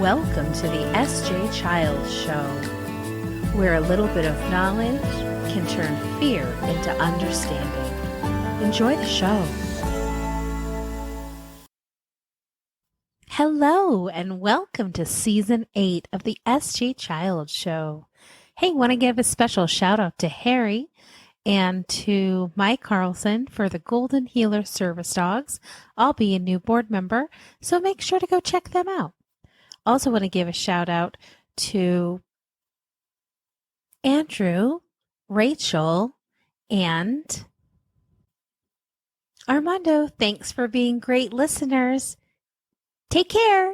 Welcome to the S.J. Childs Show, where a little bit of knowledge can turn fear into understanding. Enjoy the show. Hello, and welcome to Season 8 of the S.J. Childs Show. Hey, want to give a special shout out to Harry and to Mike Carlson for the Golden Healer Service Dogs. I'll be a new board member, so make sure to go check them out. Also want to give a shout out to Andrew, Rachel, and Armando. Thanks for being great listeners. Take care.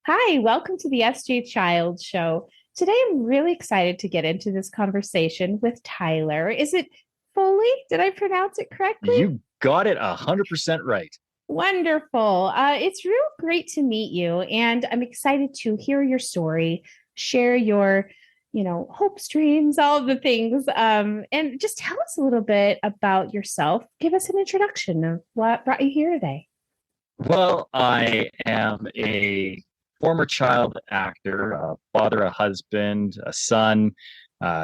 Hi, welcome to the S.J. Childs Show. Today I'm really excited to get into this conversation with Tyler. Is it Foley? Did I pronounce it correctly? You got it 100% right. Wonderful. It's real great to meet you, and I'm excited to hear your story, share your, hopes, dreams, all of the things, and just tell us a little bit about yourself. Give us an introduction of what brought you here today. Well, I am a former child actor, a father, a husband, a son,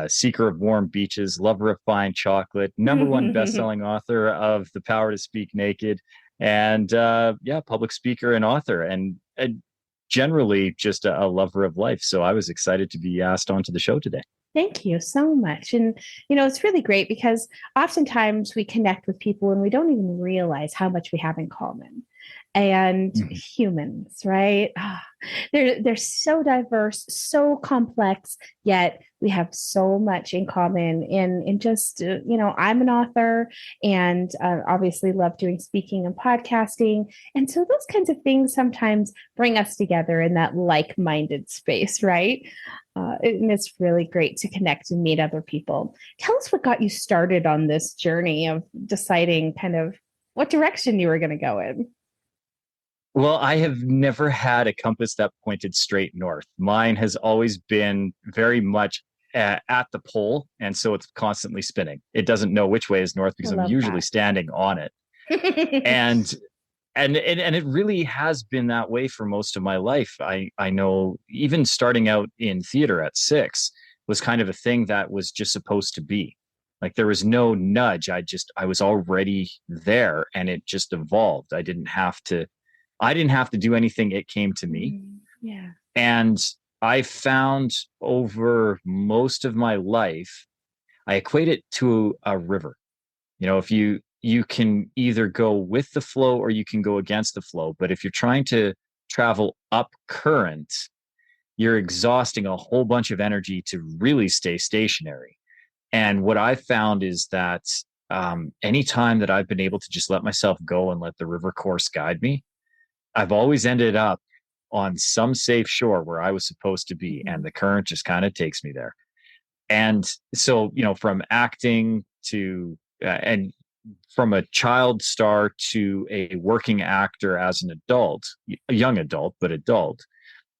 seeker of warm beaches, lover of fine chocolate, #1 best-selling author of The Power to Speak Naked, and public speaker and author, and generally just a lover of life. So I was excited to be asked onto the show today. Thank you so much. And, it's really great because oftentimes we connect with people and we don't even realize how much we have in common. And humans, right? They're so diverse, so complex, yet we have so much in common in just, I'm an author and obviously love doing speaking and podcasting. And so those kinds of things sometimes bring us together in that like-minded space, right? And it's really great to connect and meet other people. Tell us what got you started on this journey of deciding kind of what direction you were going to go in. Well, I have never had a compass that pointed straight north. Mine has always been very much at the pole, and so it's constantly spinning. It doesn't know which way is north because I'm usually standing on it. and it really has been that way for most of my life. I know even starting out in theater at 6 was kind of a thing that was just supposed to be. Like there was no nudge. I was already there, and it just evolved. I didn't have to do anything. It came to me. Yeah. And I found over most of my life, I equate it to a river. If you can either go with the flow or you can go against the flow. But if you're trying to travel up current, you're exhausting a whole bunch of energy to really stay stationary. And what I found is that anytime that I've been able to just let myself go and let the river course guide me, I've always ended up on some safe shore where I was supposed to be, and the current just kind of takes me there. And so, from acting to, and from a child star to a working actor as an adult, a young adult, but adult,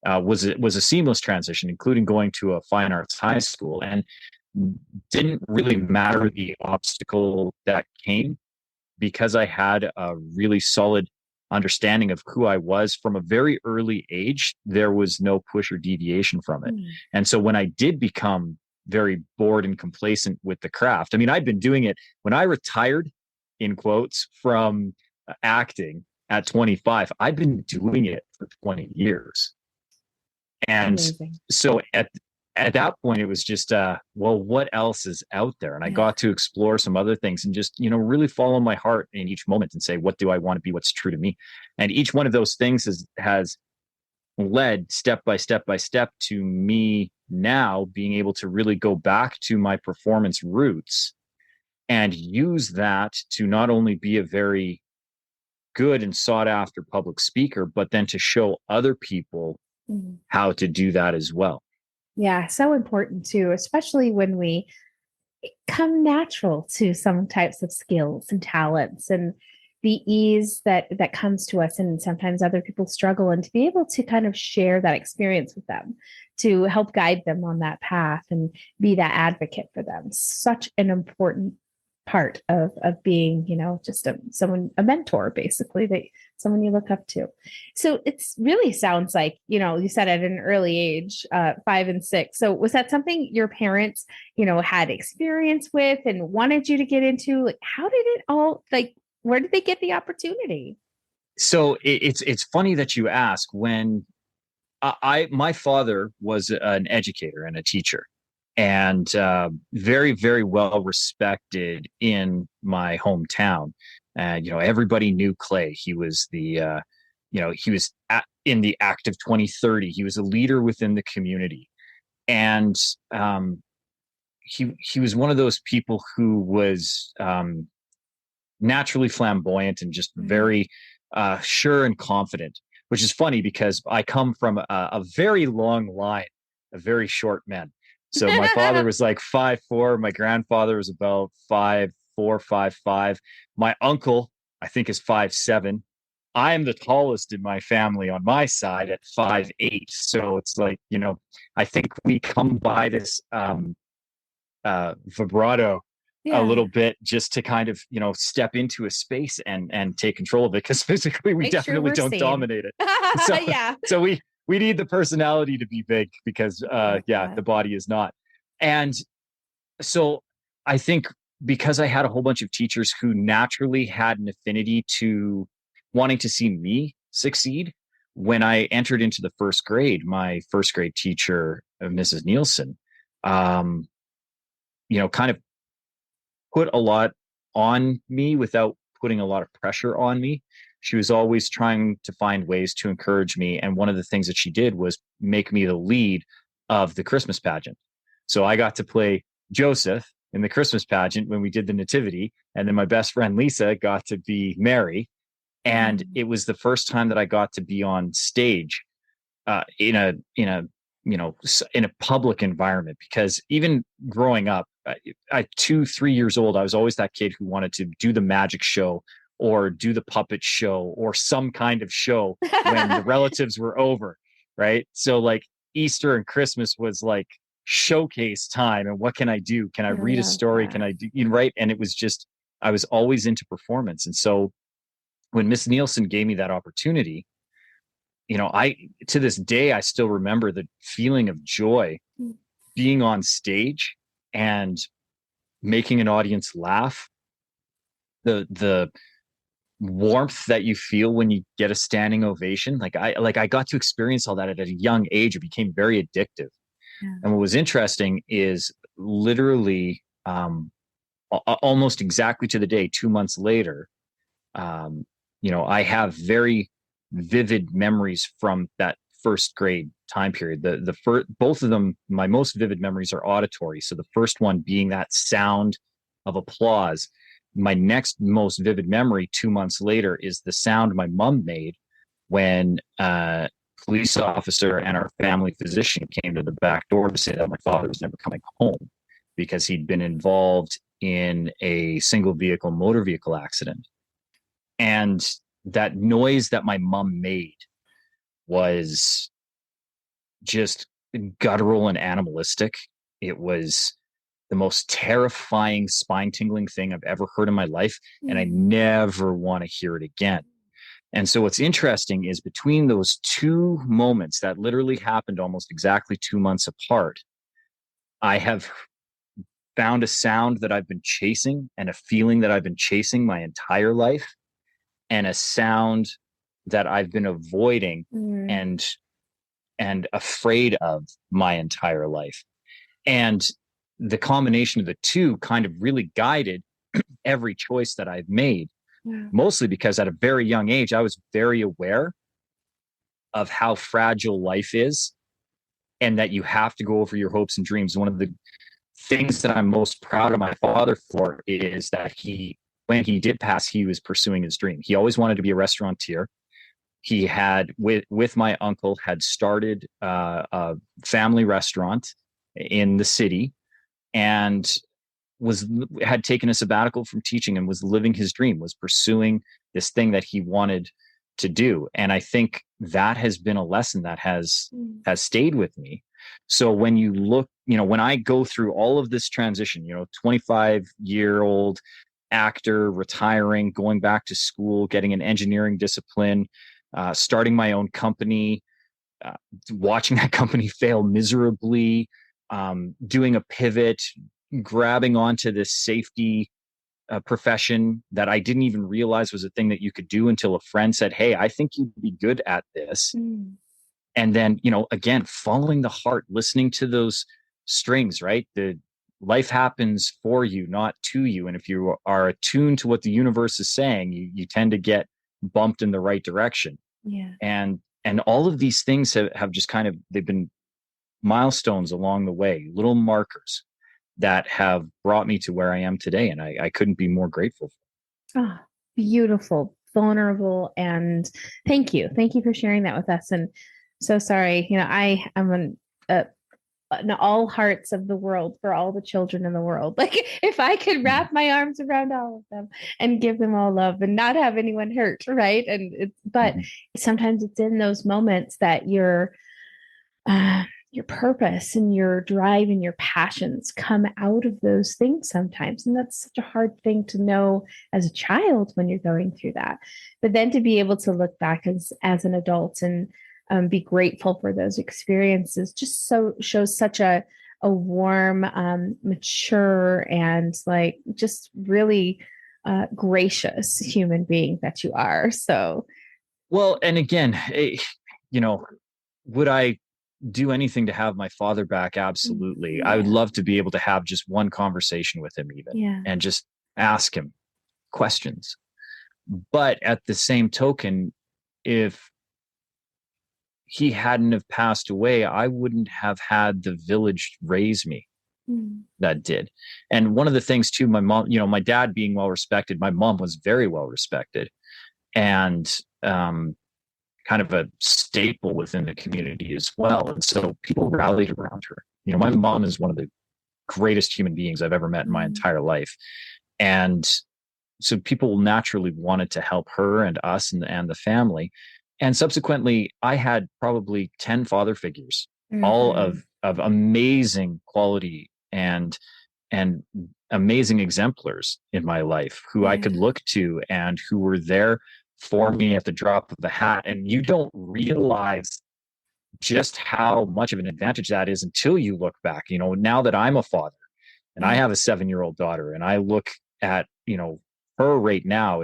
was a seamless transition, including going to a fine arts high school, and didn't really matter the obstacle that came because I had a really solid understanding of who I was from a very early age. There was no push or deviation from it. And so when I did become very bored and complacent with the craft, I'd been doing it when I retired, in quotes, from acting at 25. I've been doing it for 20 years. And so at that point, it was just, what else is out there? And I got to explore some other things and just, really follow my heart in each moment and say, what do I want to be? What's true to me? And each one of those things has led step by step by step to me now being able to really go back to my performance roots and use that to not only be a very good and sought after public speaker, but then to show other people how to do that as well. Yeah, so important too, especially when we come natural to some types of skills and talents and the ease that comes to us. And sometimes other people struggle, and to be able to kind of share that experience with them to help guide them on that path and be that advocate for them. Such an important part of being, just a mentor, basically, that someone you look up to. So it's really sounds like, you said at an early age, 5 and 6. So was that something your parents, had experience with and wanted you to get into? Like, how did it all, like, where did they get the opportunity? So it's funny that you ask. When my father was an educator and a teacher, and very, very well respected in my hometown. And everybody knew Clay. He was he was in the active 2030. He was a leader within the community, and he was one of those people who was naturally flamboyant and just very sure and confident, which is funny because I come from a very long line of very short men. So my father was like 5'4". My grandfather was about 5'4", 5'5". My uncle, I think, is 5'7". I am the tallest in my family on my side at 5'8". So it's like, I think we come by this vibrato a Yeah. little bit just to kind of step into a space and take control of it, because physically we Make sure definitely we're don't seen. dominate it. so Yeah. so we need the personality to be big, because I love yeah, that. the body is not. And so I think because I had a whole bunch of teachers who naturally had an affinity to wanting to see me succeed, when I entered into the first grade, my first grade teacher, Mrs. Nielsen, um, kind of put a lot on me without putting a lot of pressure on me. She was always trying to find ways to encourage me. And one of the things that she did was make me the lead of the Christmas pageant. So I got to play Joseph in the Christmas pageant when we did the nativity. And then my best friend Lisa got to be Mary. And Mm. it was the first time that I got to be on stage in a public environment, because even growing up, I 2, 3 years old, I was always that kid who wanted to do the magic show or do the puppet show or some kind of show when the relatives were over, right? So like Easter and Christmas was like showcase time. And what can I do? Can I I read a love story? Can that. I do, right? And it was just, I was always into performance. And so when Miss Nielsen gave me that opportunity, I, to this day, I still remember the feeling of joy being on stage and making an audience laugh, the warmth that you feel when you get a standing ovation. Like I got to experience all that at a young age. It became very addictive. Yeah. And what was interesting is literally almost exactly to the day, 2 months later, um, I have very vivid memories from that first grade time period. The first, both of them, my most vivid memories are auditory. So the first one being that sound of applause. My next most vivid memory 2 months later is the sound my mom made when police officer and our family physician came to the back door to say that my father was never coming home because he'd been involved in a single vehicle motor vehicle accident. And that noise that my mom made was just guttural and animalistic. It was the most terrifying, spine tingling thing I've ever heard in my life. And I never want to hear it again. And so what's interesting is between those two moments that literally happened almost exactly 2 months apart, I have found a sound that I've been chasing and a feeling that I've been chasing my entire life, and a sound that I've been avoiding Mm. and afraid of my entire life. And the combination of the two kind of really guided every choice that I've made, Yeah. mostly because at a very young age, I was very aware of how fragile life is and that you have to go over your hopes and dreams. One of the things that I'm most proud of my father for is that when he did pass, he was pursuing his dream. He always wanted to be a restaurateur. He had, with my uncle, had started a family restaurant in the city, and had taken a sabbatical from teaching and was living his dream, was pursuing this thing that he wanted to do. And I think that has been a lesson that has stayed with me, So when you look, when I go through all of this transition, 25-year-old actor, retiring, going back to school, getting an engineering discipline, starting my own company, uh, watching that company fail miserably, doing a pivot, grabbing onto this safety profession that I didn't even realize was a thing that you could do until a friend said, "Hey, I think you'd be good at this." Mm. And then, again, following the heart, listening to those strings, right? The life happens for you, not to you. And if you are attuned to what the universe is saying, you tend to get bumped in the right direction. Yeah. And all of these things have just kind of, they've been milestones along the way, little markers that have brought me to where I am today. And I couldn't be more grateful. Oh, beautiful, vulnerable, and thank you. Thank you for sharing that with us. And so sorry, I am an all hearts of the world for all the children in the world. Like if I could wrap my arms around all of them and give them all love and not have anyone hurt, right? But Mm-hmm. sometimes it's in those moments that your purpose and your drive and your passions come out of those things sometimes. And that's such a hard thing to know as a child when you're going through that. But then to be able to look back as an adult and be grateful for those experiences just so shows such a warm, mature, and like just really gracious human being that you are. So, Well, and again, you know, would I do anything to have my father back? Absolutely. I would yeah, love to be able to have just one conversation with him, even, yeah, and just ask him questions. But at the same token, if he hadn't have passed away, I wouldn't have had the village raise me mm, that did. And one of the things too, my mom, my dad being well respected, my mom was very well respected, and kind of a staple within the community as well. And so people rallied around her. My mom is one of the greatest human beings I've ever met in my mm, entire life. And so people naturally wanted to help her and us and the family. And subsequently, I had probably 10 father figures, all mhm, of amazing quality and amazing exemplars in my life who I yeah, could look to and who were there for me at the drop of the hat. And you don't realize just how much of an advantage that is until you look back. Now that I'm a father and I yeah, have a 7-year-old daughter, and I look at, her right now,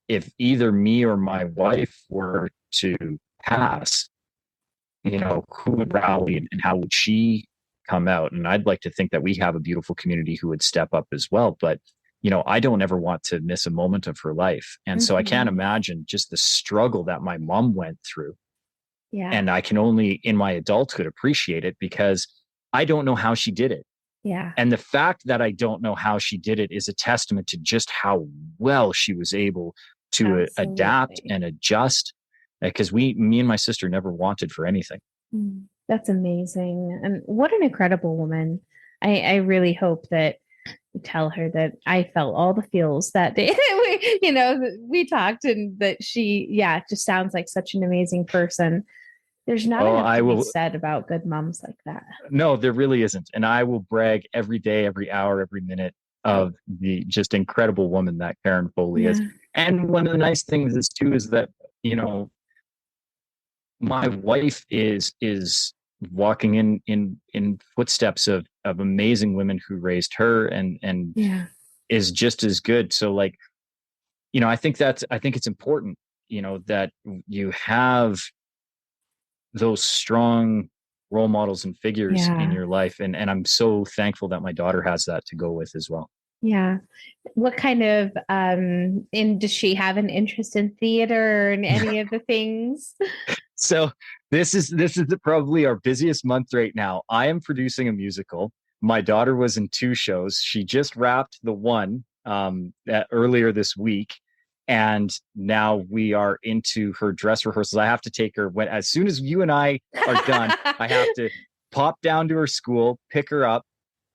if either me or my wife were to pass, who would rally and how would she come out? And I'd like to think that we have a beautiful community who would step up as well. But, I don't ever want to miss a moment of her life. And so I can't mhm, imagine just the struggle that my mom went through. yeah, And I can only in my adulthood appreciate it because I don't know how she did it. yeah, And the fact that I don't know how she did it is a testament to just how well she was able to adapt absolutely. and adjust. Because me and my sister never wanted for anything. That's amazing. And what an incredible woman. I really hope that you tell her that I felt all the feels that day. We talked and that she, yeah, just sounds like such an amazing person. There's not Oh, enough I to be will. said about good moms like that. No, there really isn't. And I will brag every day, every hour, every minute of the just incredible woman that Karen Foley is. Yeah. And one of the nice things is too is that, you know, my wife is walking in footsteps of amazing women who raised her and Yeah. is just as good. So like, I think it's important, that you have those strong role models and figures in Yeah. your life. And I'm so thankful that my daughter has that to go with as well. Yeah. What kind of does she have an interest in theater and any of the things? So this is probably our busiest month right now. I am producing a musical. My daughter was in 2 shows. She just wrapped the one earlier this week, and now we are into her dress rehearsals. I have to take her as soon as you and I are done. I have to pop down to her school, pick her up,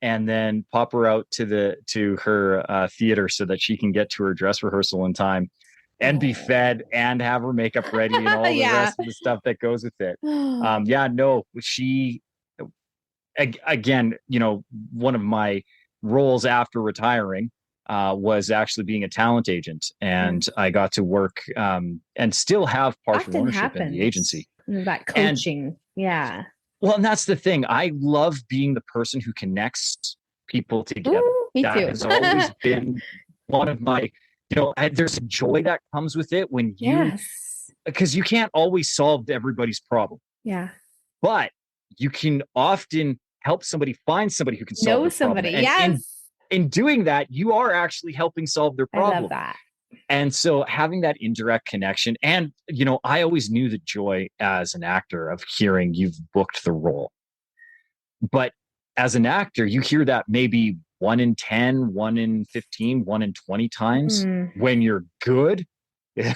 and then pop her out to her theater so that she can get to her dress rehearsal in time and be fed Oh. and have her makeup ready and all the Yeah. rest of the stuff that goes with it. Yeah, no, again, one of my roles after retiring was actually being a talent agent, and I got to work and still have partial Often ownership in the happens, agency. that And coaching. Yeah. well, and that's the thing. I love being the person who connects people together. Ooh, me That too. has always been one of my, there's a joy that comes with it when Yes. because you can't always solve everybody's problem, Yeah. but you can often help somebody find somebody who can solve Know their problem. somebody. And in Yes. in doing that, you are actually helping solve their I love problem. that. And so having that indirect connection, and I always knew the joy as an actor of hearing you've booked the role. But as an actor, you hear that maybe 1 in 10, 1 in 15, 1 in 20 times Mm, when you're good. you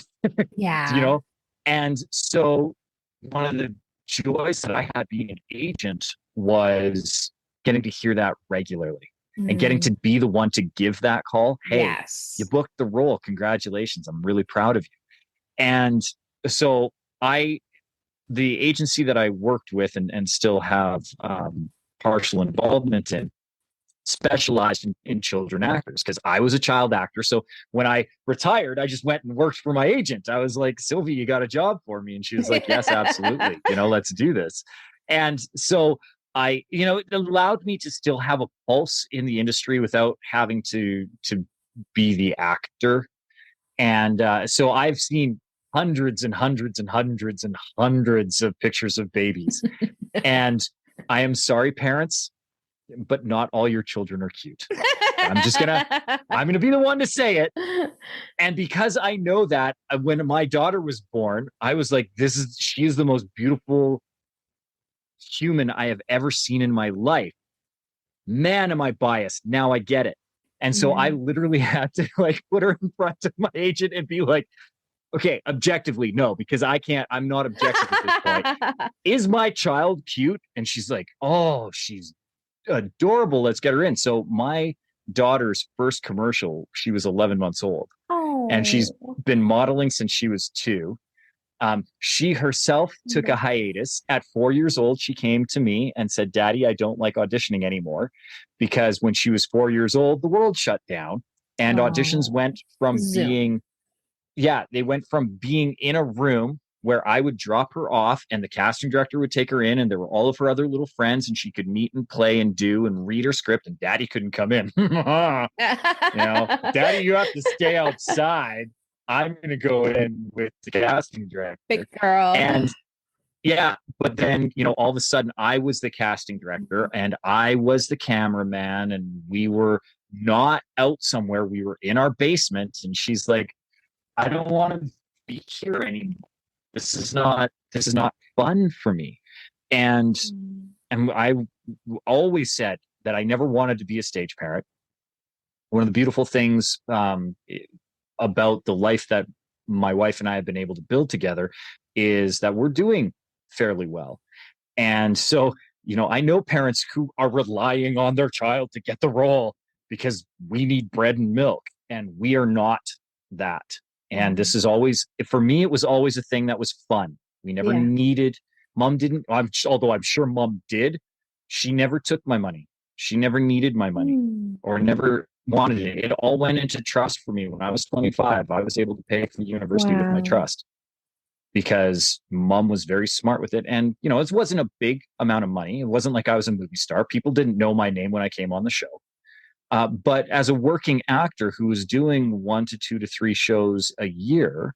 yeah. know? And so one of the joys that I had being an agent was getting to hear that regularly and getting Mm, to be the one to give that call. Hey, you yes. booked the role. Congratulations. I'm really proud of you. And so the agency that I worked with and still have partial involvement in specialized in children actors because I was a child actor. So when I retired, I just went and worked for my agent. I was like, Sylvie, you got a job for me? And she was like, yes, absolutely. Let's do this. And so it allowed me to still have a pulse in the industry without having to be the actor. And so I've seen hundreds and hundreds and hundreds and hundreds of pictures of babies. And I am sorry, parents, but not all your children are cute. I'm gonna be the one to say it. And because I know that when my daughter was born, I was like, she is the most beautiful human I have ever seen in my life. Man, am I biased? Now I get it. And so I literally had to put her in front of my agent and be like, okay, objectively, no, because I'm not objective at this point. Is my child cute? And she's like, oh, she's adorable. Let's get her in. So my daughter's first commercial, she was 11 months old, and she's Oh. been modeling since she was 2. She herself took a hiatus. At 4 years old, she came to me and said, Daddy, I don't like auditioning anymore, because when she was 4 years old, the world shut down and auditions Oh. went from Zoom. they went from being in a room where I would drop her off and the casting director would take her in, and there were all of her other little friends, and she could meet and play and do and read her script, and Daddy couldn't come in. Daddy, you have to stay outside. I'm going to go in with the casting director. Big girl. And yeah, but then, all of a sudden I was the casting director and I was the cameraman, and we were not out somewhere. We were in our basement, and she's like, I don't want to be here anymore. This is not fun for me. And I always said that I never wanted to be a stage parent. One of the beautiful things about the life that my wife and I have been able to build together is that we're doing fairly well. And so, I know parents who are relying on their child to get the role because we need bread and milk, and we are not that. And this is always, for me, it was always a thing that was fun. We never needed, mom didn't, although I'm sure mom did, she never took my money. She never needed my money or never wanted it. It all went into trust for me. When I was 25, I was able to pay for university with my trust because mom was very smart with it. And, it wasn't a big amount of money. It wasn't like I was a movie star. People didn't know my name when I came on the show. But as a working actor who was doing 1 to 2 to 3 shows a year,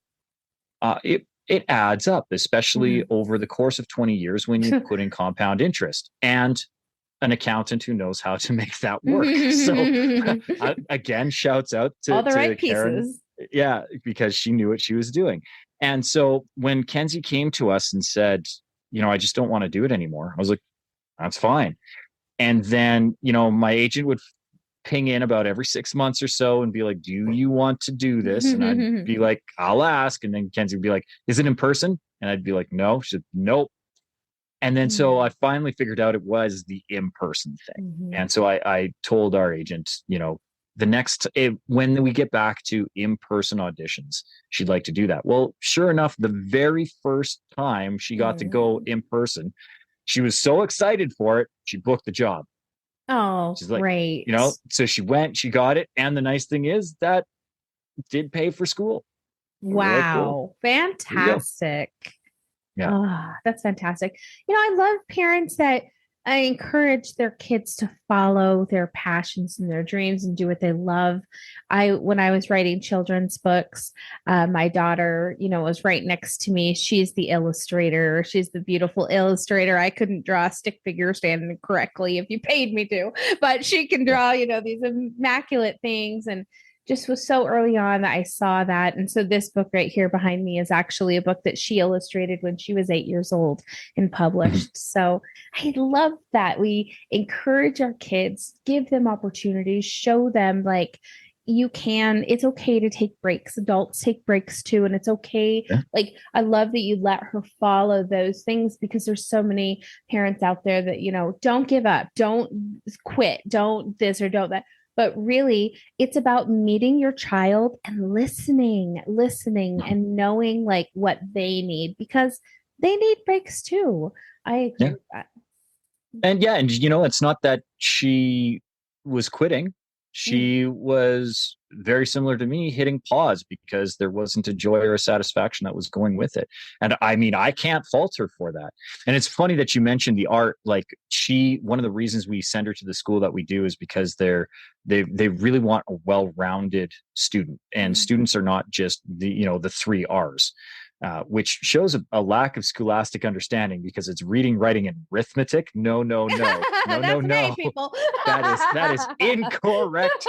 it adds up, especially over the course of 20 years when you put in compound interest and an accountant who knows how to make that work. So again, shouts out to, all the right Karen. pieces. Yeah, because she knew what she was doing. And so when Kenzie came to us and said, I just don't want to do it anymore, I was like, that's fine. And then, my agent would ping in about every 6 months or so and be like, do you want to do this? And I'd be like, I'll ask. And then Kenzie would be like, is it in person? And I'd be like, no. She said, nope. And then so I finally figured out it was the in-person thing. And so I told our agent, when we get back to in-person auditions, she'd like to do that. Well, sure enough, the very first time she got to go in person, She was so excited for it, she booked the job. Oh, She's like, great. so she went, she got it. And the nice thing is that did pay for school. We were like, cool, Wow. here you go. Fantastic. Yeah. Oh, that's fantastic. I love parents that encourage their kids to follow their passions and their dreams and do what they love. When I was writing children's books, my daughter, was right next to me. She's the illustrator. She's the beautiful illustrator. I couldn't draw a stick figure standing correctly if you paid me to, but she can Yeah. draw, these immaculate things. And just was so early on that I saw that. And so this book right here behind me is actually a book that she illustrated when she was 8 years old and published. So I love that we encourage our kids, give them opportunities, show them like it's okay to take breaks. Adults take breaks too. And it's okay. Yeah. Like, I love that you let her follow those things because there's so many parents out there that, don't give up, don't quit, don't this or don't that. But really, it's about meeting your child and listening and knowing like what they need because they need breaks too. I agree Yeah. with that. And yeah, and it's not that she was quitting. Mm. She was very similar to me, hitting pause because there wasn't a joy or a satisfaction that was going with it. And I mean, I can't fault her for that. And it's funny that you mentioned the art. Like one of the reasons we send her to the school that we do is because they really want a well-rounded student, and students are not just the 3 R's. Which shows a lack of scholastic understanding because it's reading, writing, and arithmetic. No, no, no, no, no, That's no. right, people. That is incorrect.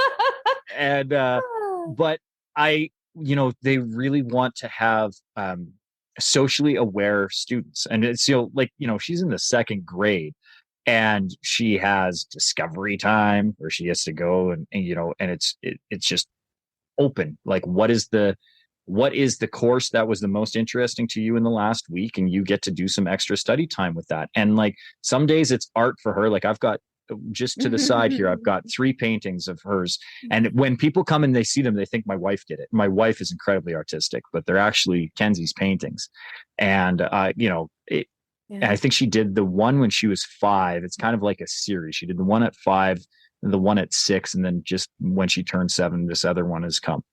And but they really want to have socially aware students, and it's she's in the 2nd grade, and she has discovery time where she has to go and it's just open. Like, what is the course that was the most interesting to you in the last week, and you get to do some extra study time with that. And like some days it's art for her. Like I've got, just to the side here, I've got 3 paintings of hers, and when people come and they see them, they think my wife did it. My wife is incredibly artistic, but they're actually Kenzie's paintings. And and I think she did the one when she was 5. It's kind of like a series. She did the one at 5, the one at 6, and then just when she turned 7, this other one has come.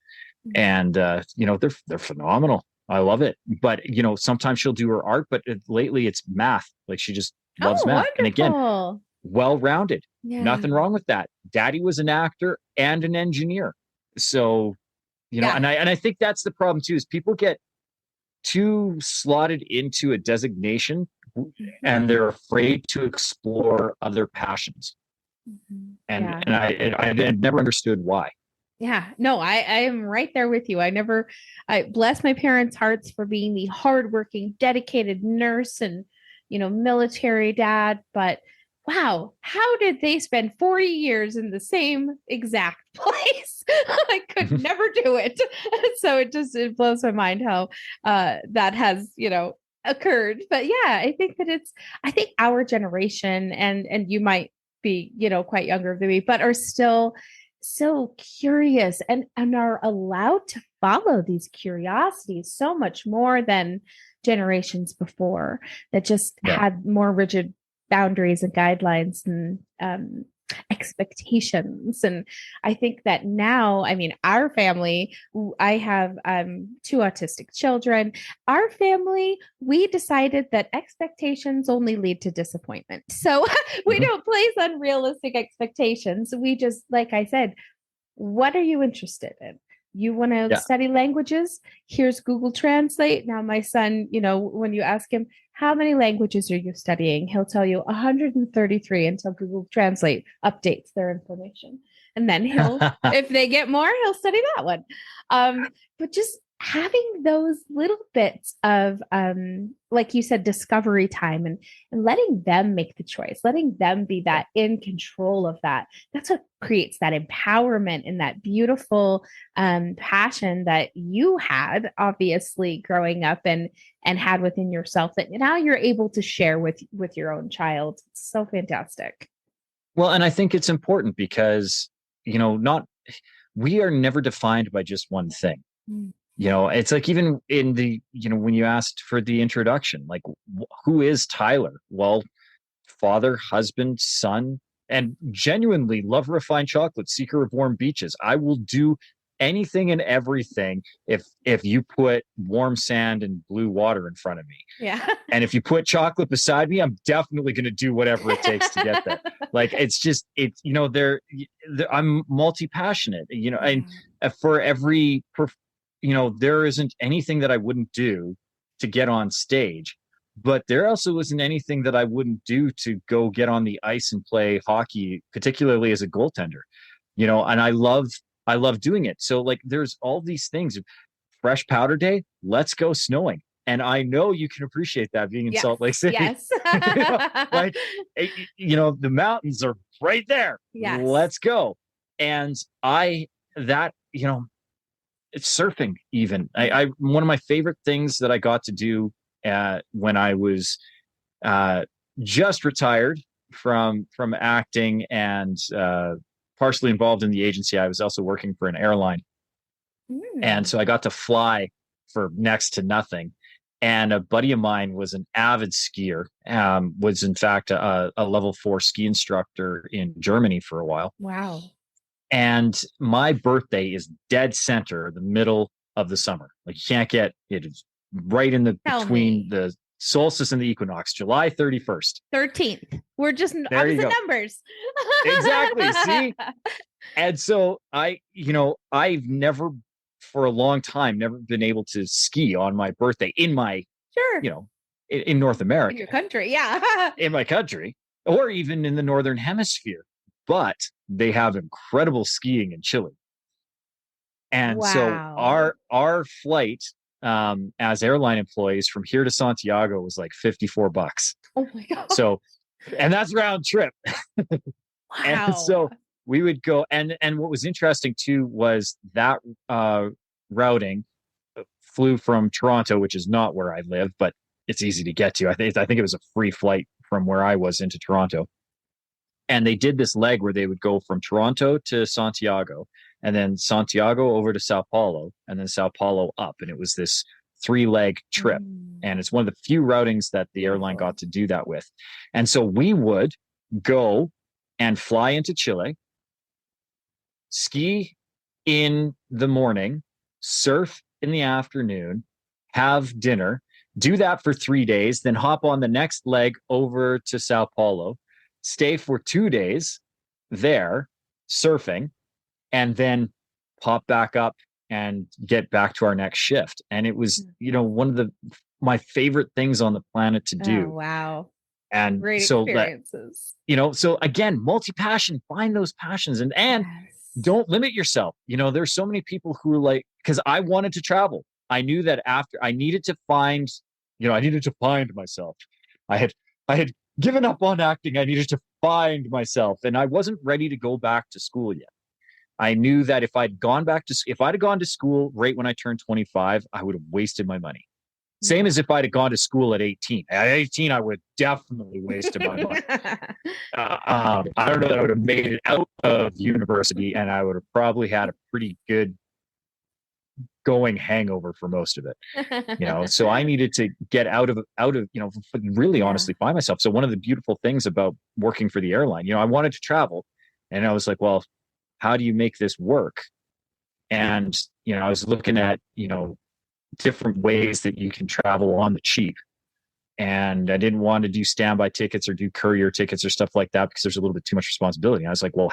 And they're phenomenal. I love it. But sometimes she'll do her art, but lately it's math. Like she just loves math. Wonderful. And again, well-rounded. Yeah. Nothing wrong with that. Daddy was an actor and an engineer. So, and I think that's the problem too, is people get too slotted into a designation and they're afraid to explore other passions. And I never understood why. Yeah, no, I am right there with you. I bless my parents' hearts for being the hardworking, dedicated nurse and, military dad. But wow, how did they spend 40 years in the same exact place? I could never do it. So it blows my mind how that has, occurred. But yeah, I think our generation and you might be, quite younger than me, but are still so curious and are allowed to follow these curiosities so much more than generations before that just had more rigid boundaries and guidelines and expectations. And I think that now, I mean, our family, I have 2 autistic children. Our family, we decided that expectations only lead to disappointment. So we don't place unrealistic expectations. We just, like I said, what are you interested in? You want to study languages? Here's Google Translate. Now, my son, when you ask him, how many languages are you studying? He'll tell you 133 until Google Translate updates their information. And then if they get more, he'll study that one. But just having those little bits of, like you said, discovery time and letting them make the choice, letting them be that in control of that. That's what creates that empowerment and that beautiful passion that you had obviously growing up and had within yourself that now you're able to share with your own child. It's so fantastic. Well, and I think it's important because, we are never defined by just one thing. It's like even in the, when you asked for the introduction, like who is Tyler? Well, father, husband, son, and genuinely love refined chocolate, seeker of warm beaches. I will do anything and everything if you put warm sand and blue water in front of me. Yeah. And if you put chocolate beside me, I'm definitely going to do whatever it takes to get there. Like, it's just, it's, I'm multi-passionate, and for every, there isn't anything that I wouldn't do to get on stage, but there also isn't anything that I wouldn't do to go get on the ice and play hockey, particularly as a goaltender, and I love doing it. So like, there's all these things. Fresh powder day, let's go snowing. And I know you can appreciate that being in Salt Lake City. Yes. Like, the mountains are right there. Yes. Let's go. And it's surfing even. I one of my favorite things that I got to do when I was just retired from acting and partially involved in the agency. I was also working for an airline. And so I got to fly for next to nothing. And a buddy of mine was an avid skier, was in fact a level 4 ski instructor in Germany for a while. Wow. And my birthday is dead center, the middle of the summer. Like, you can't get it. Is right in between the solstice and the equinox, July 31st. 13th. We're just opposite numbers. Exactly. See? And so I've never, for a long time, never been able to ski on my birthday in my, in North America. In your country, yeah. In my country, or even in the Northern Hemisphere. But they have incredible skiing in Chile. And so our flight as airline employees from here to Santiago was like $54. Oh my God. So, and that's round trip. Wow. And so we would go, and what was interesting too was that routing flew from Toronto, which is not where I live, but it's easy to get to. I think it was a free flight from where I was into Toronto. And they did this leg where they would go from Toronto to Santiago, and then Santiago over to Sao Paulo, and then Sao Paulo up. And it was this 3-leg trip. And it's one of the few routings that the airline got to do that with. And so we would go and fly into Chile, ski in the morning, surf in the afternoon, have dinner, do that for 3 days, then hop on the next leg over to Sao Paulo, stay for 2 days there surfing, and then pop back up and get back to our next shift. And it was, one of my favorite things on the planet to do. Oh, wow. And great so experiences. So again, multi-passion, find those passions and don't limit yourself. There's so many people who are like, because I wanted to travel. I knew that after I needed to find myself. I had given up on acting. I needed to find myself, and I wasn't ready to go back to school yet. I knew that if I'd gone to school right when I turned 25, I would have wasted my money. Same as if I'd have gone to school at 18. At 18, I would definitely wasted my money. I don't know that I would have made it out of university, and I would have probably had a pretty good going hangover for most of it. So I needed to get out of really honestly find myself. So one of the beautiful things about working for the airline, I wanted to travel, and I was like, well, how do you make this work? And I was looking at different ways that you can travel on the cheap, and I didn't want to do standby tickets or do courier tickets or stuff like that because there's a little bit too much responsibility. And I was like, well,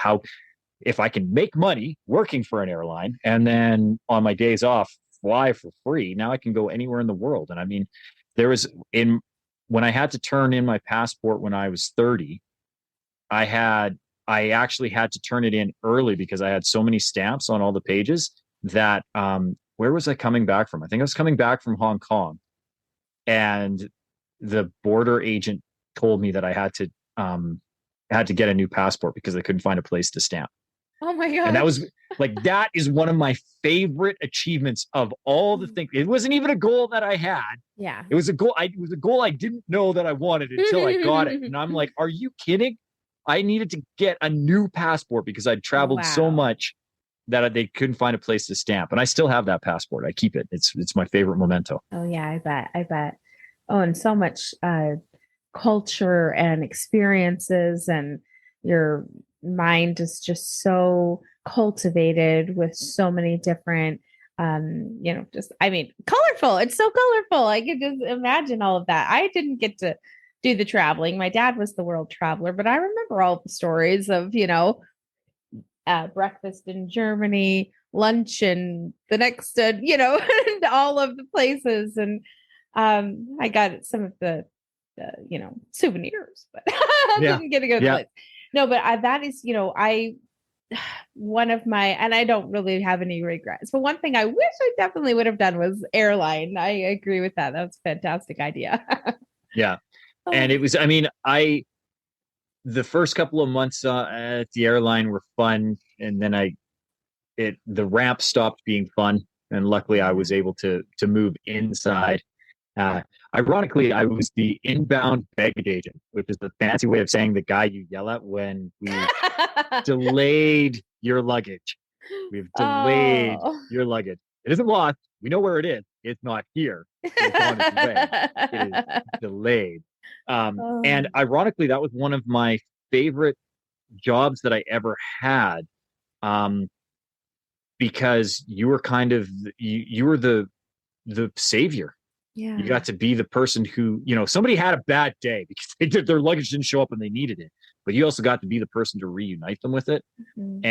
if I can make money working for an airline and then on my days off fly for free, now I can go anywhere in the world. And I mean, when I had to turn in my passport when I was 30, I actually had to turn it in early because I had so many stamps on all the pages that where was I coming back from? I think I was coming back from Hong Kong, and the border agent told me that I had to get a new passport because they couldn't find a place to stamp. Oh my God. And that is one of my favorite achievements of all the things. It wasn't even a goal that I had. Yeah. It was a goal. It was a goal I didn't know that I wanted until I got it. And I'm like, are you kidding? I needed to get a new passport because I'd traveled so much that they couldn't find a place to stamp. And I still have that passport. I keep it. It's my favorite memento. Oh yeah, I bet. Oh, and so much culture and experiences, and your mind is just so cultivated with so many different just, I mean, colorful. It's so colorful. I could just imagine all of that. I didn't get to do the traveling. My dad was the world traveler, but I remember all the stories of, breakfast in Germany, lunch and the next, and all of the places. And I got some of the, souvenirs, but I Yeah. didn't get to go to the Yeah. place. No, but that is, one of my, and I don't really have any regrets, but one thing I wish I definitely would have done was airline. I agree with that. That's a fantastic idea. Yeah. And Oh, it was, I mean, the first couple of months at the airline were fun. And then the ramp stopped being fun. And luckily I was yeah. able to move inside. Uh, Ironically, I was the inbound baggage agent, which is the fancy way of saying the guy you yell at when we've delayed your luggage. We've delayed Oh. your luggage. It isn't lost. We know where it is. It's not here. It's on its way. It is delayed. And Oh, ironically, that was one of my favorite jobs that I ever had. Um, because you were kind of you were the savior. You yeah. got to be the person who, somebody had a bad day because their luggage didn't show up and they needed it, but you also got to be the person to reunite them with it. Mhm.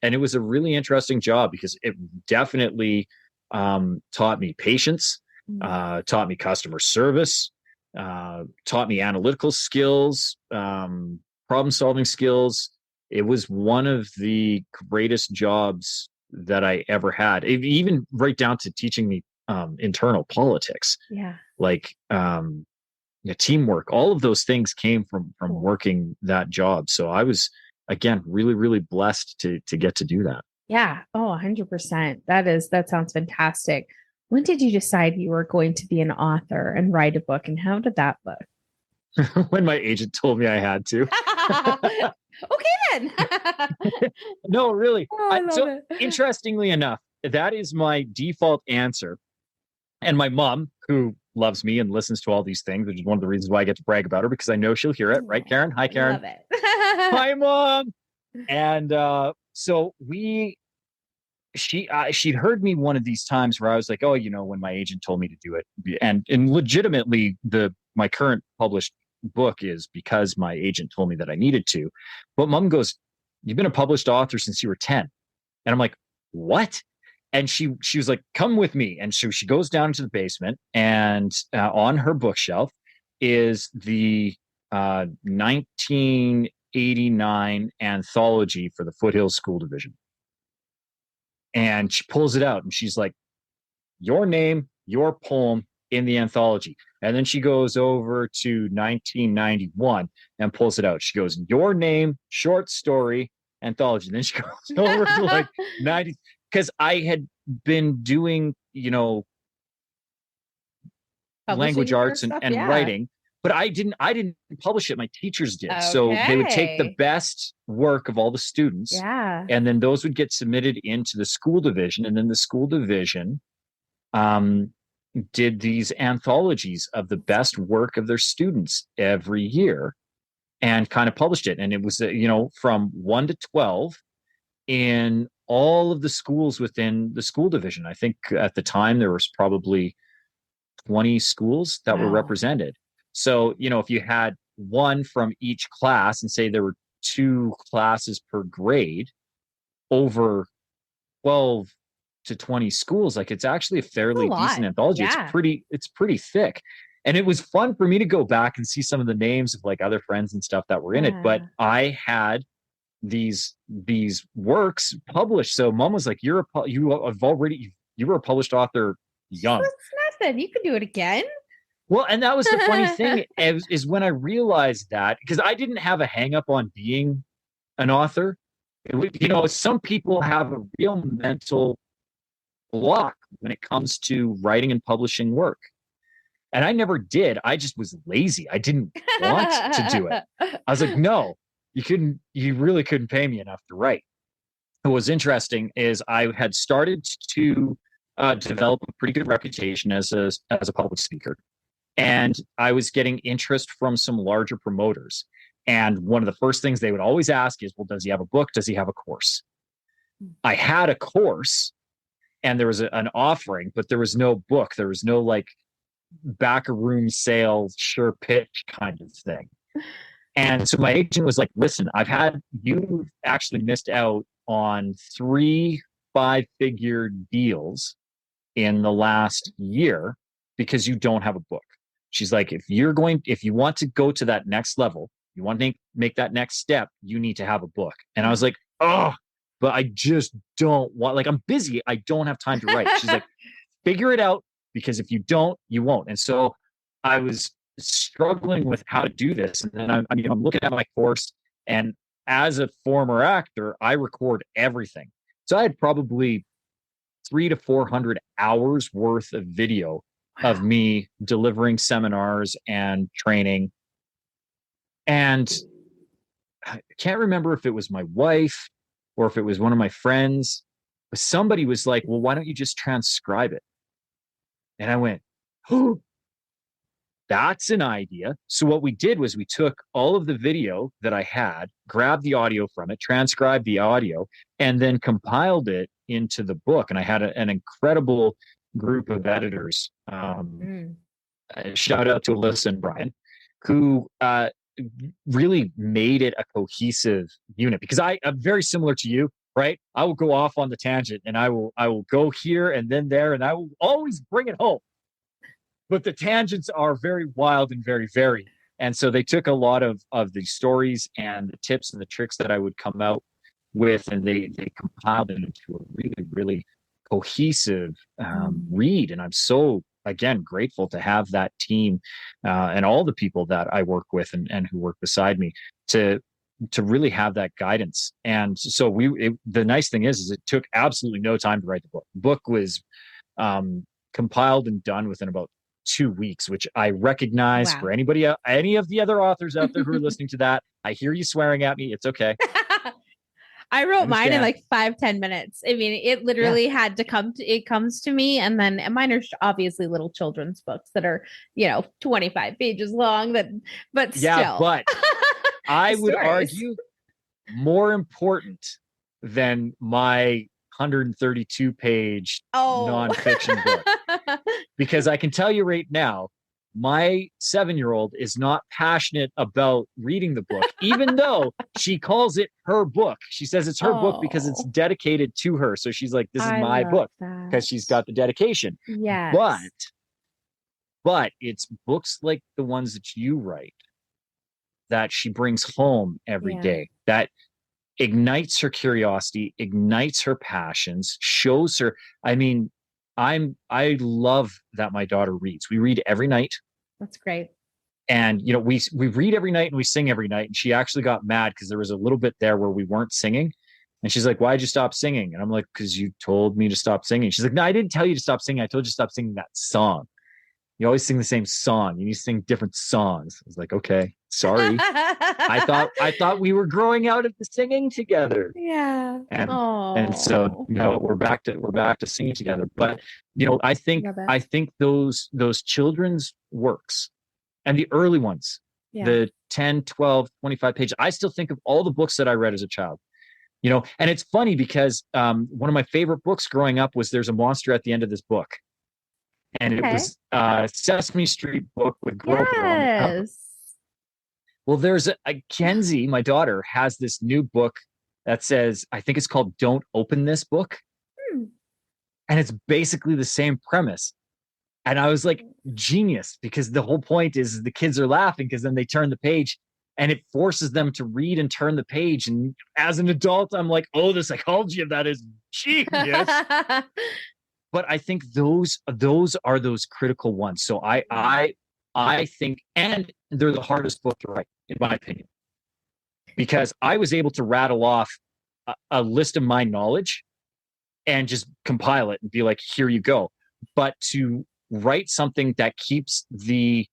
And it was a really interesting job because it definitely taught me patience, Mm. taught me customer service, taught me analytical skills, problem solving skills. It was one of the greatest jobs that I ever had, even right down to teaching me internal politics, Yeah. like teamwork. All of those things came from Cool. working that job. So I was, again, really, really blessed to get to do that. Yeah. Oh, 100%. That sounds fantastic. When did you decide you were going to be an author and write a book, and how did that look? When my agent told me I had to. Okay then. No, really. Oh, I love So it. interestingly enough, that is my default answer. And my mom, who loves me and listens to all these things, which is one of the reasons why I get to brag about her because I know she'll hear it, right, Karen? Hi, Oh, Karen. love it. Hi, Mom. And so she'd heard me one of these times where I was like, oh, when my agent told me to do it, and legitimately my current published book is because my agent told me that I needed to. But Mom goes, "You've been a published author since you were 10." And I'm like, "What?" And she was like, "Come with me." And so she goes down into the basement, and on her bookshelf is the 1989 anthology for the Foothills School Division. And she pulls it out and she's like, your name, your poem in the anthology. And then she goes over to 1991 and pulls it out. She goes, your name, short story, anthology. And then she goes over to like 90, because I had been doing, language Publishing kind of arts and, stuff. and Yeah. writing, but I didn't publish it. My teachers did. So they would take the Okay. best work of all the students, Yeah. and then those would get submitted into the school division. And then the school division um, did these anthologies of the best work of their students every year and kind of published it. And it was, from 1 to 12 in all of the schools within the school division. I think at the time there was probably 20 schools that were Wow. represented. So, if you had one from each class and say there were two classes per grade over 12 to 20 schools, like it's actually a That's a fairly lot. decent anthology. Yeah. It's pretty thick. And it was fun for me to go back and see some of the names of like other friends and stuff that were in it. But Yeah. I had these works published. So Mom was like, you were a published author So young. it's nothing. You can do it again. Well, and that was the funny thing is when I realized that, because I didn't have a hang up on being an author. Some people have a real mental block when it comes to writing and publishing work. And I never did. I just was lazy. I didn't want to do it. I was like, no, you really couldn't pay me enough to write. What was interesting is I had started to develop a pretty good reputation as a public speaker. And I was getting interest from some larger promoters. And one of the first things they would always ask is, well, does he have a book? Does he have a course? I had a course and there was an offering, but there was no book. There was no like back a room sales, sure pitch kind of thing. And so my agent was like, listen, you've actually missed out on 3 5-figure deals in the last year because you don't have a book. She's like, if you want to go to that next level, you want to make that next step, you need to have a book. And I was like, oh, but I just don't want, like, I'm busy. I don't have time to write. She's like, figure it out, because if you don't, you won't. And so I was struggling with how to do this. And then I'm looking at my course, and as a former actor, I record everything. So I had probably 300 to 400 hours worth of video of me delivering seminars and training. And I can't remember if it was my wife or if it was one of my friends, but somebody was like, well, why don't you just transcribe it? And I went, oh, that's an idea. So what we did was we took all of the video that I had, grabbed the audio from it, transcribed the audio, and then compiled it into the book. And I had an incredible group of editors. Shout out to Alyssa and Brian, who really made it a cohesive unit, because I'm very similar to you, right? I will go off on the tangent and I will go here and then there, and I will always bring it home. But the tangents are very wild and very varied. And so they took a lot of the stories and the tips and the tricks that I would come out with, and they compiled it into a really, really cohesive read. And I'm so, again, grateful to have that team and all the people that I work with and who work beside me to really have that guidance. And so the nice thing is it took absolutely no time to write the book. The book was compiled and done within about 2 weeks, which I recognize. Wow. For anybody, any of the other authors out there who are listening to that, I hear you swearing at me. It's okay. I wrote mine in like 5-10 minutes. I mean, it literally had to it comes to me. And then mine are obviously little children's books that are, 25 pages long, but still. Yeah, but I would argue more important than my 132 page nonfiction book. Because I can tell you right now, my 7-year-old is not passionate about reading the book, even though she calls it her book. She says it's her book because it's dedicated to her. So she's like, this is my book, because she's got the dedication. Yes. But it's books like the ones that you write that she brings home every day, that ignites her curiosity, ignites her passions, shows her. I mean, I love that my daughter reads. We read every night. That's great. And we read every night and we sing every night. And she actually got mad because there was a little bit there where we weren't singing. And she's like, why'd you stop singing? And I'm like, because you told me to stop singing. She's like, no, I didn't tell you to stop singing. I told you to stop singing that song. You always sing the same song. You need to sing different songs. I was like, okay, sorry. I thought we were growing out of the singing together. Yeah. And so we're back to singing together. But I think those children's works and the early ones, the 10, 12, 25 pages, I still think of all the books that I read as a child. And it's funny because one of my favorite books growing up was There's a Monster at the End of This Book. And it was a Sesame Street book with Grover on the cover. Well, there's Kenzie, my daughter, has this new book that says, I think it's called Don't Open This Book. And it's basically the same premise. And I was like, genius, because the whole point is the kids are laughing because then they turn the page and it forces them to read and turn the page. And as an adult, I'm like, oh, the psychology of that is genius. But I think those are those critical ones. So I think, and they're the hardest book to write, in my opinion, because I was able to rattle off a list of my knowledge and just compile it and be like, here you go. But to write something that keeps the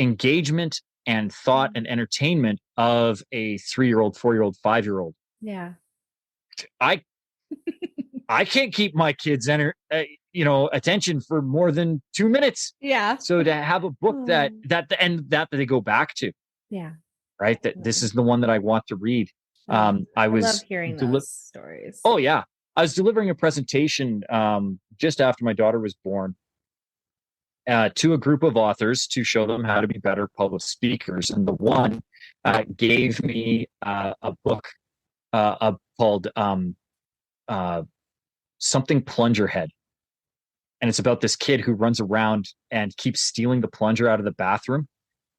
engagement and thought and entertainment of a 3-year-old, 4-year-old, 5-year-old. Yeah. I can't keep my kids attention for more than 2 minutes. Yeah. So to have a book that Oh, that they go back to, yeah. right? That this is the one that I want to read. Oh, I I love was hearing those stories. oh yeah, I was delivering a presentation just after my daughter was born to a group of authors to show them how to be better public speakers, and the one gave me a book called uh, something Plungerhead, and it's about this kid who runs around and keeps stealing the plunger out of the bathroom,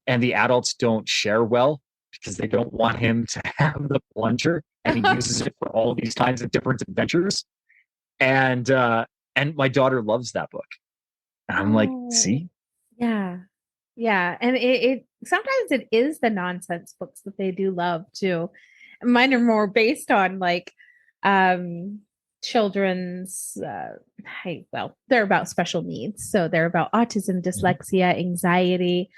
and the adults don't share well because they don't want him to have the plunger, and he uses it for all these kinds of different adventures. And my daughter loves that book, and I'm like, Oh, see, yeah. Yeah. And it sometimes it is the nonsense books that they do love too. Mine are more based on like um children's they're about special needs. So they're about autism, dyslexia, anxiety.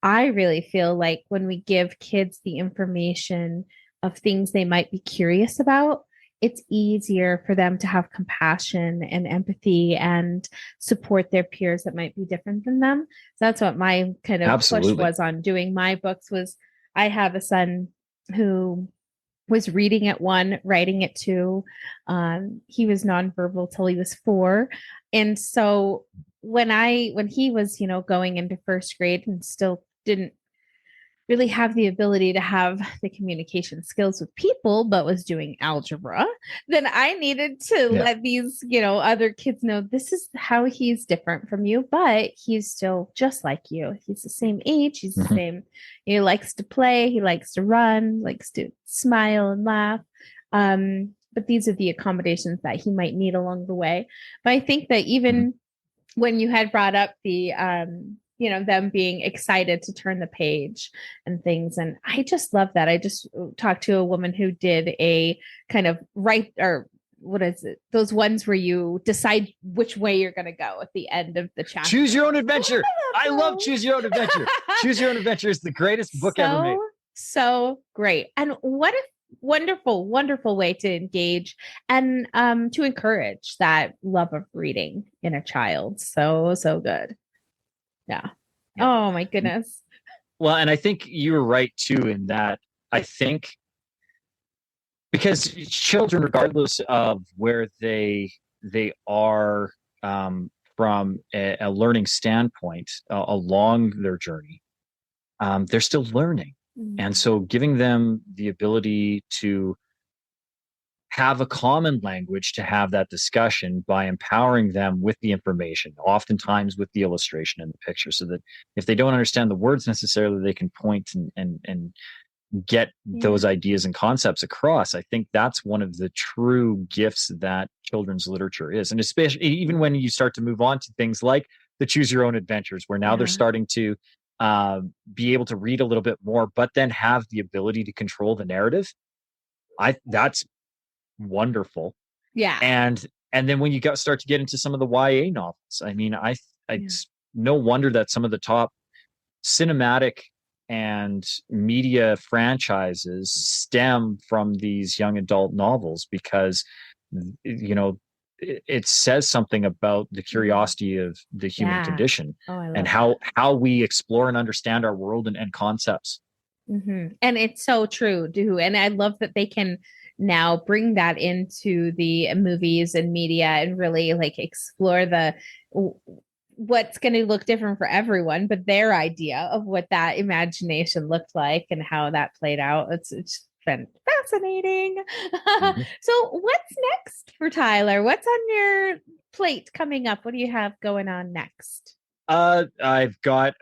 I really feel like when we give kids the information of things they might be curious about, it's easier for them to have compassion and empathy and support their peers that might be different than them. So that's what my kind of push absolutely. was on doing my books was I have a son who was reading at one, writing at two. He was nonverbal till he was four. And so when he was, going into first grade and still didn't really have the ability to have the communication skills with people, but was doing algebra, then I needed to Yeah. let these, other kids know this is how he's different from you, but he's still just like you. He's the same age. He's the Mhm. same. He likes to play. He likes to run, likes to smile and laugh. But these are the accommodations that he might need along the way. But I think that Mhm. even when you had brought up the them being excited to turn the page and things, and I just love that. I just talked to a woman who did a kind of write, or what is it, those ones where you decide which way you're going to go at the end of the chapter. Choose Your Own Adventure. I love Oh, Choose Your Own Adventure. Choose Your Own Adventure is the greatest book ever made. so great. And what a wonderful, wonderful way to engage and to encourage that love of reading in a child. So good. Yeah. Yeah. Oh my goodness. Well, and I think you were right too in that. I think because children, regardless of where they are from a learning standpoint along their journey, they're still learning, and Mm. so giving them the ability to have a common language to have that discussion by empowering them with the information, oftentimes with the illustration and the picture, so that if they don't understand the words necessarily, they can point and get Yeah. those ideas and concepts across. I think that's one of the true gifts that children's literature is. And especially even when you start to move on to things like the Choose Your Own Adventures, where now they're Yeah. starting to be able to read a little bit more, but then have the ability to control the narrative. That's wonderful. Yeah. And then when you start to get into some of the YA novels, I mean, Yeah. it's no wonder that some of the top cinematic and media franchises stem from these young adult novels because it says something about the Mm. curiosity of the human Yeah. condition Oh, I and love that. how we explore and understand our world and concepts. And it's so true, too. And I love that they can now bring that into the movies and media and really like explore what's going to look different for everyone, but their idea of what that imagination looked like and how that played out. It's been fascinating. Mhm. So, what's next for Tyler? What's on your plate coming up? What do you have going on next? I've got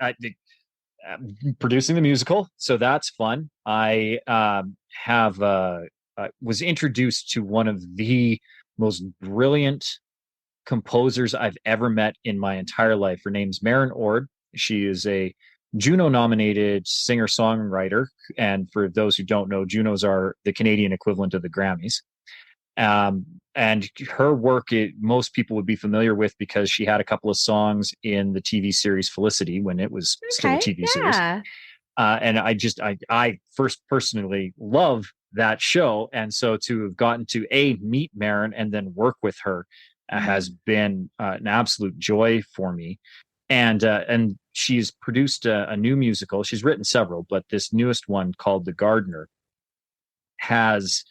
producing the musical, so that's fun. I have was introduced to one of the most brilliant composers I've ever met in my entire life. Her name's Maren Ord. She is a Juno nominated singer songwriter. And for those who don't know, Junos are the Canadian equivalent of the Grammys. And her work, most people would be familiar with because she had a couple of songs in the TV series Felicity when it was still a Okay. TV series. Yeah. And I first personally love that show. And so to have gotten to meet Maren and then work with her has been an absolute joy for me. And she's produced a new musical. She's written several, but this newest one called The Gardener has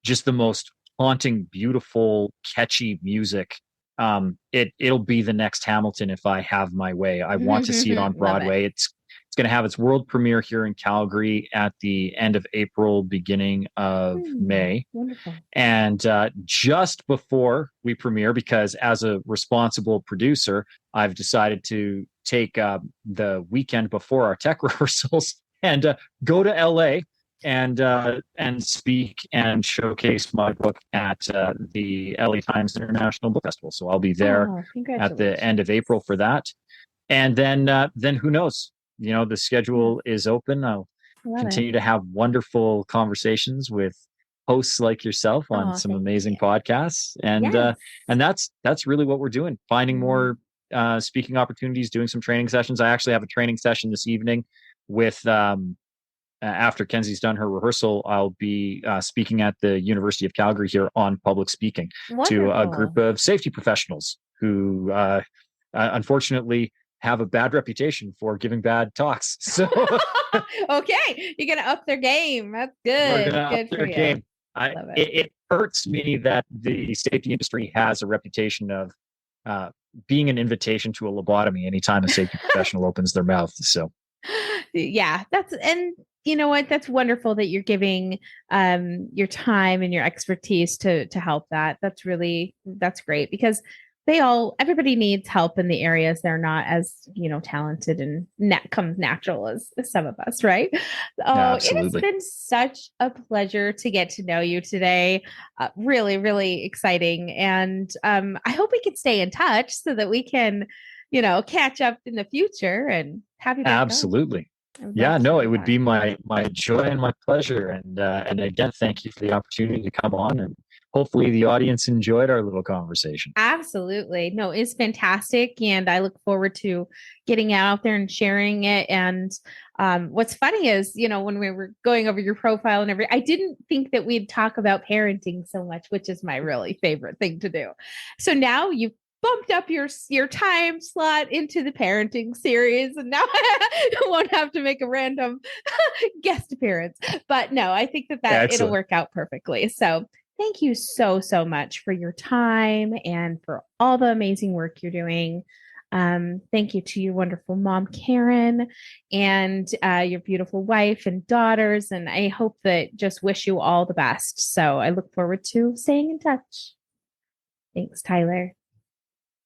just the most haunting, beautiful, catchy music. It'll be the next Hamilton if I have my way. I want to see it on Love it. Broadway. It's going to have its world premiere here in Calgary at the end of April, beginning of May. Wonderful. And just before we premiere, because as a responsible producer, I've decided to take the weekend before our tech rehearsals and go to LA and speak and showcase my book at the LA Times International Book Festival. So I'll be there at the end of April for that. And then who knows? You know, the schedule is open. I'll continue to have wonderful conversations with hosts like yourself on some amazing podcasts. And that's really what we're doing. Finding more speaking opportunities, doing some training sessions. I actually have a training session this evening with after Kenzie's done her rehearsal, I'll be speaking at the University of Calgary here on public speaking to a group of safety professionals who unfortunately have a bad reputation for giving bad talks. So okay, you're gonna up their game. That's good. Good for you. It hurts me that the safety industry has a reputation of being an invitation to a lobotomy anytime a safety professional opens their mouth. So yeah, and you know what? That's wonderful that you're giving your time and your expertise to help that. That's great because everybody needs help in the areas they're not as, talented and comes natural as some of us, right? Oh, it has been such a pleasure to get to know you today. Really, really exciting. And I hope we can stay in touch so that we can, catch up in the future and have you back. Absolutely. Yeah, no, it would be my joy and my pleasure. And again, thank you for the opportunity to come on, and hopefully the audience enjoyed our little conversation. Absolutely. No, it's fantastic. And I look forward to getting out there and sharing it. And what's funny is, when we were going over your profile and everything, I didn't think that we'd talk about parenting so much, which is my really favorite thing to do. So now you've bumped up your time slot into the parenting series, and now I won't have to make a random guest appearance. But no, I think that it'll work out perfectly. So thank you so, so much for your time and for all the amazing work you're doing. Thank you to your wonderful mom, Karen, and your beautiful wife and daughters. And I hope that just wish you all the best. So I look forward to staying in touch. Thanks, Tyler.